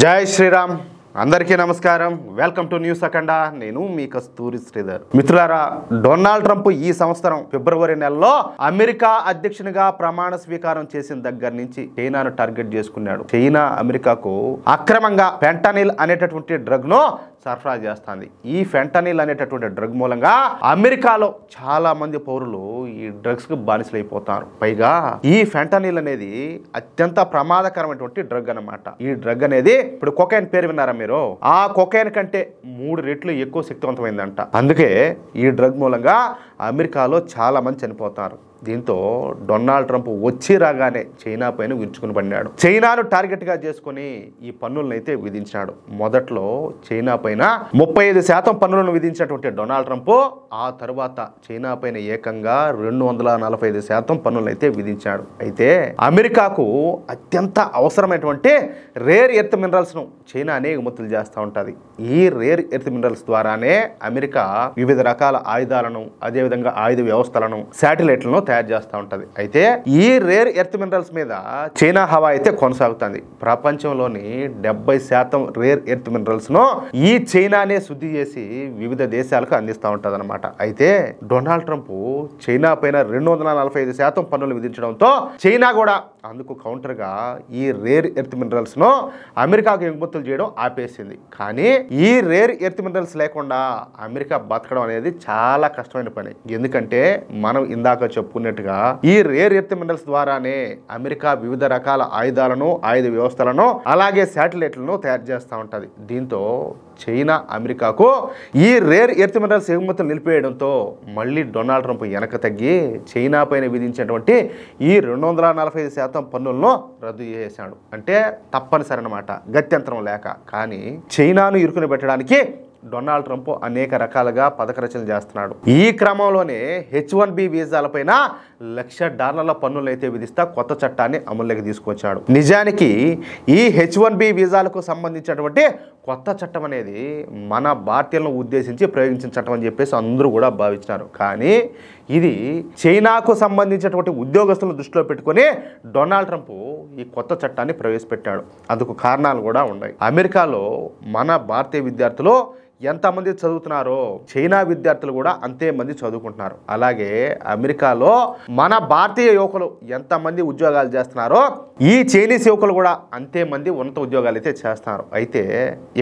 జై శ్రీరామ్ అందరికీ నమస్కారం. వెల్కమ్ టు న్యూస్ అఖండ. నేను మీ కస్తూరి శ్రీధర్. మిత్రులారా, డొనాల్డ్ ట్రంప్ ఈ సంవత్సరం ఫిబ్రవరి నెలలో అమెరికా అధ్యక్షునిగా ప్రమాణ స్వీకారం చేసిన దగ్గర నుంచి చైనాను టార్గెట్ చేసుకున్నాడు. చైనా అమెరికాకు అక్రమంగా ఫెంటనిల్ అనేటటువంటి డ్రగ్ ను సరఫరా చేస్తుంది. ఈ ఫెంటనిల్ అనేటటువంటి డ్రగ్ మూలంగా అమెరికాలో చాలా మంది పౌరులు ఈ డ్రగ్స్ కు బానిసలైపోతారు. పైగా ఈ ఫెంటనిల్ అనేది అత్యంత ప్రమాదకరమైనటువంటి డ్రగ్ అన్నమాట. ఈ డ్రగ్ అనేది ఇప్పుడు కొకైన్ పేరు విన్నారా మీరు? ఆ కొకైన్ కంటే 3 రెట్లు ఎక్కువ శక్తివంతమైందంట. అందుకే ఈ డ్రగ్ మూలంగా అమెరికాలో చాలా మంది చనిపోతారు. దీంతో డొనాల్డ్ ట్రంప్ వచ్చి రాగానే చైనా పైన విరుచుకుని పడినాడు. చైనాను టార్గెట్ గా చేసుకుని ఈ పన్నులను అయితే విధించాడు. మొదట్లో చైనా పైన 35% పన్నులను విధించినటువంటి డొనాల్డ్ ట్రంప్ ఆ తరువాత చైనా పైన ఏకంగా 245% పన్నులను అయితే విధించాడు. అయితే అమెరికాకు అత్యంత అవసరమైనటువంటి రేర్ ఎర్త్ మినరల్స్ ను చైనా ఎగుమతులు చేస్తూ ఉంటది. ఈ రేర్ ఎర్త్ మినరల్స్ ద్వారానే అమెరికా వివిధ రకాల ఆయుధాలను, అదేవిధంగా ఆయుధ వ్యవస్థలను, శాటిలైట్లను తయారు చేస్తూ ఉంటది. అయితే ఈ రేర్ ఎర్త్ మినరల్స్ మీద చైనా హవా అయితే కొనసాగుతుంది. ప్రపంచంలోని 70% రేర్ ఎర్త్ మినరల్స్ ను ఈ చైనానే శుద్ధి చేసి వివిధ దేశాలకు అందిస్తూ ఉంటది అనమాట. అయితే డొనాల్డ్ ట్రంప్ చైనా పైన 245% పన్నులు విధించడంతో చైనా కూడా అందుకు కౌంటర్ గా ఈ రేర్ ఎర్త్ మినరల్స్ ను అమెరికాకు ఎగుమతులు చేయడం ఆపేసింది. కానీ ఈ రేర్ ఎర్త్ మినరల్స్ లేకుండా అమెరికా బతకడం అనేది చాలా కష్టమైన పని. ఎందుకంటే మనం ఇందాక చెప్పుకున్నట్టుగా ఈ రేర్ ఎర్త్ మినరల్స్ ద్వారానే అమెరికా వివిధ రకాల ఆయుధాలను, ఆయుధ వ్యవస్థలను, అలాగే శాటిలైట్లను తయారు చేస్తూ ఉంటది. దీంతో చైనా అమెరికాకు ఈ రేర్ ఎర్త్ మినరల్స్ ఎగుమతులు నిలిపేయడంతో మళ్ళీ డొనాల్డ్ ట్రంప్ వెనక తగ్గి చైనా పైన విధించినటువంటి ఈ 245% పన్నులను రద్దు చేశాడు. అంటే తప్పనిసరి అన్నమాట, గత్యంతరం లేక. కానీ చైనాను ఇరుకుని పెట్టడానికి డొనాల్డ్ ట్రంప్ అనేక రకాలుగా పథక రచనలు చేస్తున్నాడు. ఈ క్రమంలోనే H1B వీసాలపైన $1,00,000 పన్నులు అయితే విధిస్తా కొత్త చట్టాన్ని అమల్లోకి తీసుకొచ్చాడు. నిజానికి ఈ H1B వీసాలకు సంబంధించినటువంటి కొత్త చట్టం అనేది మన భారతీయులను ఉద్దేశించి ప్రయోగించిన చట్టం అని చెప్పేసి అందరూ కూడా భావించినారు. కానీ ఇది చైనాకు సంబంధించినటువంటి ఉద్యోగస్తులను దృష్టిలో పెట్టుకుని డొనాల్డ్ ట్రంప్ ఈ కొత్త చట్టాన్ని ప్రవేశపెట్టాడు. అందుకు కారణాలు కూడా ఉన్నాయి. అమెరికాలో మన భారతీయ విద్యార్థులు ఎంతమంది చదువుతున్నారో చైనా విద్యార్థులు కూడా అంతే మంది చదువుకుంటున్నారు. అలాగే అమెరికాలో మన భారతీయ యువకులు ఎంతమంది ఉద్యోగాలు చేస్తున్నారో ఈ చైనీస్ యువకులు కూడా అంతే మంది ఉన్నత ఉద్యోగాలు అయితే చేస్తున్నారు. అయితే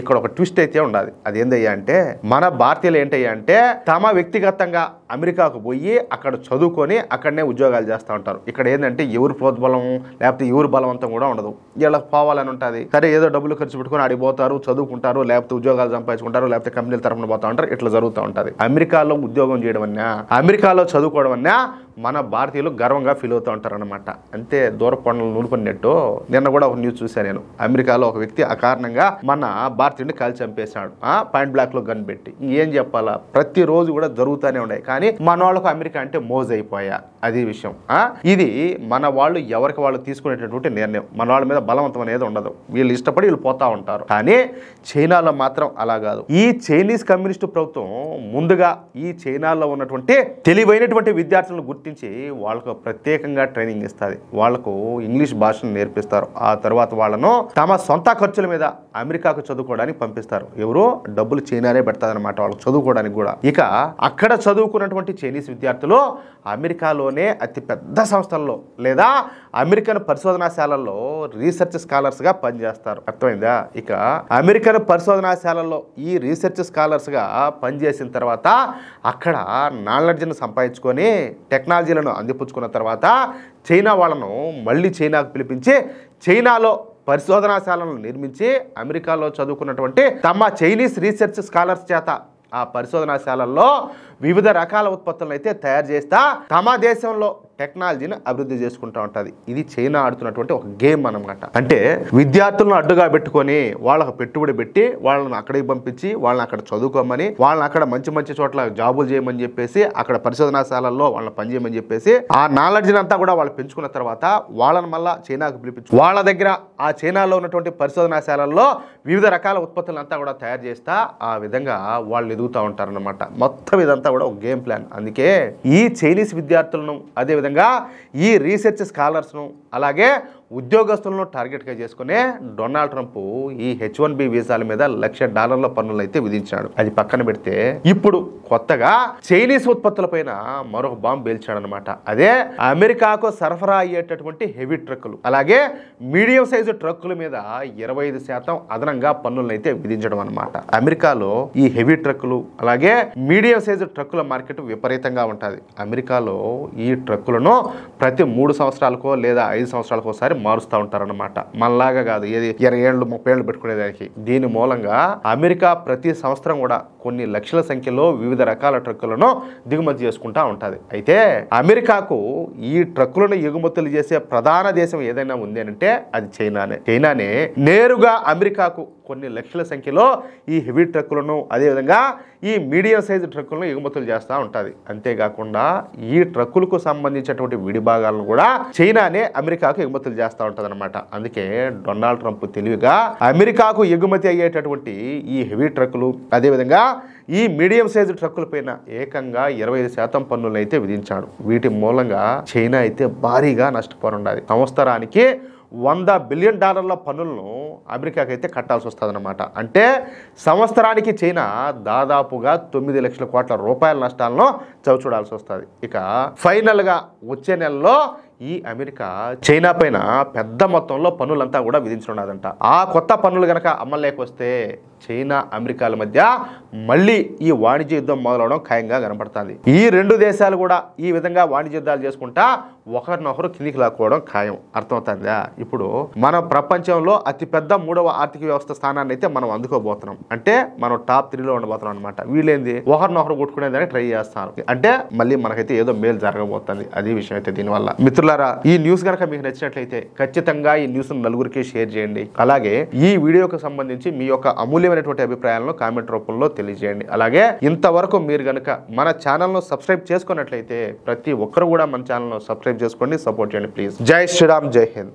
ఇక్కడ ఒక ట్విస్ట్ అయితే ఉండాలి. అదేందయ్యా అంటే, మన భారతీయులు ఏంటయ్యా అంటే తమ వ్యక్తిగతంగా అమెరికాకు పోయి అక్కడ చదువుకొని అక్కడనే ఉద్యోగాలు చేస్తూ ఉంటారు. ఇక్కడ ఏంటంటే ఎవరు ప్రోద్బలం లేకపోతే ఎవరు బలవంతం కూడా ఉండదు. వీళ్ళకి పోవాలని ఉంటుంది. సరే, ఏదో డబ్బులు ఖర్చు పెట్టుకుని అడిగిపోతారు, చదువుకుంటారు, లేకపోతే ఉద్యోగాలు సంపాదించుకుంటారు, లేకపోతే కంపెనీల తరఫున పోతా ఉంటారు. ఇట్లా జరుగుతూ ఉంటుంది. అమెరికాలో ఉద్యోగం చేయడం అన్నా, అమెరికాలో చదువుకోవడం అన్నా మన భారతీయులు గర్వంగా ఫీల్ అవుతూ ఉంటారు అనమాట. అంతే దూర పనులు నూలుకున్నట్టు నిన్న కూడా ఒక న్యూస్ చూశాను నేను. అమెరికాలో ఒక వ్యక్తి అకారణంగా మన భారతీయుడిని కాల్చి చంపేశాడు. పాయింట్ బ్లాక్ లో గన్ పెట్టి. ఏం చెప్పాలా, ప్రతిరోజు కూడా జరుగుతూనే ఉన్నాయి. కానీ మన వాళ్ళకు అమెరికా అంటే మోజ్ అయిపోయా. అది విషయం. ఇది మన వాళ్ళు ఎవరికి వాళ్ళు తీసుకునేటటువంటి నిర్ణయం. మన వాళ్ళ మీద బలవంతం అనేది ఉండదు. వీళ్ళు ఇష్టపడి వీళ్ళు పోతా ఉంటారు. కానీ చైనాలో మాత్రం అలా కాదు. ఈ చైనీస్ కమ్యూనిస్టు ప్రభుత్వం ముందుగా ఈ చైనాలో ఉన్నటువంటి తెలివైనటువంటి విద్యార్థులను గుర్తించి వాళ్ళకు ప్రత్యేకంగా ట్రైనింగ్ ఇస్తుంది. వాళ్లకు ఇంగ్లీష్ భాషను నేర్పిస్తారు. ఆ తర్వాత వాళ్ళను తమ సొంత ఖర్చుల మీద అమెరికాకు చదువుకోవడానికి పంపిస్తారు. ఎవరు డబ్బులు చైనానే పెడతారు అనమాట వాళ్ళకు చదువుకోవడానికి కూడా. ఇక అక్కడ చదువుకున్నటువంటి చైనీస్ విద్యార్థులు అమెరికాలోనే అతి పెద్ద సంస్థల్లో లేదా అమెరికన్ పరిశోధనాశాలల్లో రీసెర్చ్ స్కాలర్స్ గా పనిచేస్తారు. అర్థమైందా? ఇక అమెరికన్ పరిశోధనాశాలల్లో ఈ రీసెర్చ్ స్కాలర్స్ గా పనిచేసిన తర్వాత అక్కడ నాలెడ్జ్ను సంపాదించుకొని టెక్నాలజీలను అందిపుచ్చుకున్న తర్వాత చైనా వాళ్ళను మళ్ళీ చైనాకు పిలిపించి చైనాలో పరిశోధనాశాలను నిర్మించి అమెరికాలో చదువుకున్నటువంటి తమ చైనీస్ రీసెర్చ్ స్కాలర్స్ చేత ఆ పరిశోధనాశాలల్లో వివిధ రకాల ఉత్పత్తులను అయితే తయారు చేస్తా తమ దేశంలో టెక్నాలజీని అభివృద్ధి చేసుకుంటూ ఉంటుంది. ఇది చైనా ఆడుతున్నటువంటి ఒక గేమ్ అన్నమాట. అంటే విద్యార్థులను అడ్డుగా పెట్టుకొని వాళ్ళకు పెట్టుబడి పెట్టి వాళ్ళని అక్కడికి పంపించి వాళ్ళని అక్కడ చదువుకోమని, వాళ్ళని అక్కడ మంచి మంచి చోట్ల జాబులు చేయమని చెప్పేసి, అక్కడ పరిశోధనాశాలల్లో వాళ్ళని పనిచేయమని చెప్పేసి ఆ నాలెడ్జ్ని అంతా కూడా వాళ్ళు పెంచుకున్న తర్వాత వాళ్ళని మళ్ళా చైనాకు పిలిపించి వాళ్ళ దగ్గర ఆ చైనాలో ఉన్నటువంటి పరిశోధనాశాలల్లో వివిధ రకాల ఉత్పత్తులను అంతా కూడా తయారు చేస్తా ఆ విధంగా వాళ్ళు ఎదుగుతూ ఉంటారన్నమాట. మొత్తం ఇదంతా కూడా ఒక గేమ్ ప్లాన్. అందుకే ఈ చైనీస్ విద్యార్థులను, అదేవిధంగా ఈ రీసెర్చ్ స్కాలర్స్ను, అలాగే ఉద్యోగస్తులను టార్గెట్గా చేసుకునే డొనాల్డ్ ట్రంప్ ఈ H1B వీసాల మీద $1,00,000 పన్నులు అయితే విధించాడు. అది పక్కన పెడితే ఇప్పుడు కొత్తగా చైనీస్ ఉత్పత్తులపైన మరొక బాంబు పేల్చాడనమాట. అదే అమెరికాకు సరఫరా అయ్యేటటువంటి హెవీ ట్రక్కులు అలాగే మీడియం సైజు ట్రక్కుల మీద 25% అదనంగా పన్నులను అయితే విధించడం అనమాట. అమెరికాలో ఈ హెవీ ట్రక్కులు అలాగే మీడియం సైజు ట్రక్కుల మార్కెట్ విపరీతంగా ఉంటుంది. అమెరికాలో ఈ ట్రక్కులను ప్రతి 3 సంవత్సరాలకో లేదా 5 సంవత్సరాలకు ఒకసారి మారుస్తూ ఉంటారన్నమాట. మనలాగా కాదు, ఏది 20 ఏళ్ళు 30 ఏళ్ళు పెట్టుకునేదానికి. దీని మూలంగా అమెరికా ప్రతి సంవత్సరం కూడా కొన్ని లక్షల సంఖ్యలో వివిధ రకాల ట్రక్కులను దిగుమతి చేసుకుంటా ఉంటుంది. అయితే అమెరికాకు ఈ ట్రక్కులను ఎగుమతులు చేసే ప్రధాన దేశం ఏదైనా ఉంది అంటే అది చైనానే నేరుగా అమెరికాకు కొన్ని లక్షల సంఖ్యలో ఈ హెవీ ట్రక్కులను అదేవిధంగా ఈ మీడియం సైజు ట్రక్కులను ఎగుమతులు చేస్తూ ఉంటుంది. అంతేకాకుండా ఈ ట్రక్కులకు సంబంధించినటువంటి విడి భాగాలను కూడా చైనానే అమెరికాకు ఎగుమతులు చేస్తూ ఉంటుంది అనమాట. అందుకే డొనాల్డ్ ట్రంప్ తెలివిగా అమెరికాకు ఎగుమతి అయ్యేటటువంటి ఈ హెవీ ట్రక్కులు అదేవిధంగా ఈ మీడియం సైజు ట్రక్కుల పైన ఏకంగా 25% పన్నులు అయితే విధించాడు. వీటి మూలంగా చైనా అయితే భారీగా నష్టపోనుండాలి. సంవత్సరానికి $100 బిలియన్ పన్నులను అమెరికాకి అయితే కట్టాల్సి వస్తుంది అనమాట. అంటే సంవత్సరానికి చైనా దాదాపుగా 9 లక్షల కోట్ల రూపాయల నష్టాలను చవిచూడాల్సి వస్తుంది. ఇక ఫైనల్గా వచ్చే నెలలో ఈ అమెరికా చైనా పైన పెద్ద మొత్తంలో పన్నులంతా కూడా విధించనున్నదంట. ఆ కొత్త పన్నులు గనక అమల్లోకి వస్తే చైనా అమెరికాల మధ్య మళ్ళీ ఈ వాణిజ్య యుద్ధం మొదలవడం ఖాయంగా కనపడుతుంది. ఈ 2 దేశాలు కూడా ఈ విధంగా వాణిజ్య యుద్ధాలు చేసుకుంటా ఒకరినొకరు కిందికి లాక్కోవడం ఖాయం. అర్థమవుతుందా? ఇప్పుడు మనం ప్రపంచంలో అతిపెద్ద 3వ ఆర్థిక వ్యవస్థ స్థానాన్ని అయితే మనం అందుకోబోతున్నాం. అంటే మనం టాప్ 3లో ఉండబోతున్నాం అనమాట. వీళ్ళేంది ఒకరినొకరు కొట్టుకునేదాన్ని ట్రై చేస్తాను. అంటే మళ్ళీ మనకైతే ఏదో మేలు జరగబోతుంది. అది విషయం అయితే దీనివల్ల. మిత్రులారా, ఈ న్యూస్ కనుక మీకు నచ్చినట్లయితే ఖచ్చితంగా ఈ న్యూస్ నలుగురికి షేర్ చేయండి. అలాగే ఈ వీడియోకి సంబంధించి మీ యొక్క అమూల్యమైనటువంటి అభిప్రాయాలను కామెంట్ రూపంలో తెలియజేయండి. అలాగే ఇంతవరకు మీరు కనుక మన ఛానల్ను సబ్స్క్రైబ్ చేసుకున్నట్లయితే ప్రతి ఒక్కరు కూడా మన ఛానల్ను సబ్స్క్రైబ్ చేసుకోండి, సపోర్ట్ చేయండి ప్లీజ్. జై శ్రీరామ్, జై హింద్.